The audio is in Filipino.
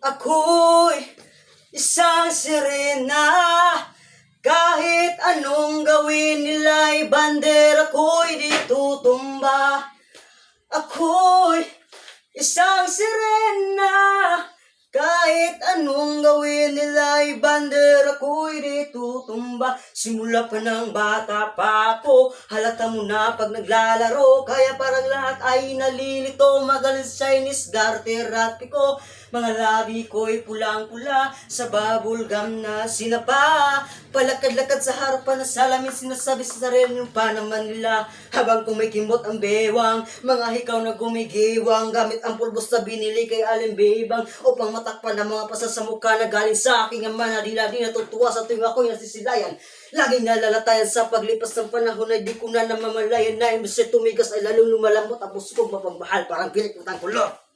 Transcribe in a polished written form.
Ako'y isang sirena, kahit anong gawin nila'y bandera ko'y di tutumba. Ako'y isang sirena, kahit anong gawin nila'y bandera ko'y di tutumba. Simula pa ng bata pa ako, halata mo na pag naglalaro, kaya parang lahat ay nalilito. Magaling sa Chinese garter at piko, mga labi ko'y pulang-pula sa bubble gum na sinapa. Palakad-lakad sa harapan na salamin, sinasabi sa sarili yung pa naman nila, habang kumikimot ang bewang, mga hikaw na gumigiwang, gamit ang pulbos na binili kay alimbibang, upang matakpan ang mga pasa sa mukha na galing sa aking ama na di natutuwa sa tuwing ako'y nasisilayan. Laging nalalatayan sa paglipas ng panahon ay di ko na namamalayan na imbes na tumigas ay lalong lumalambot ang puso kong mapagmahal, parang pilit ng tangkulo.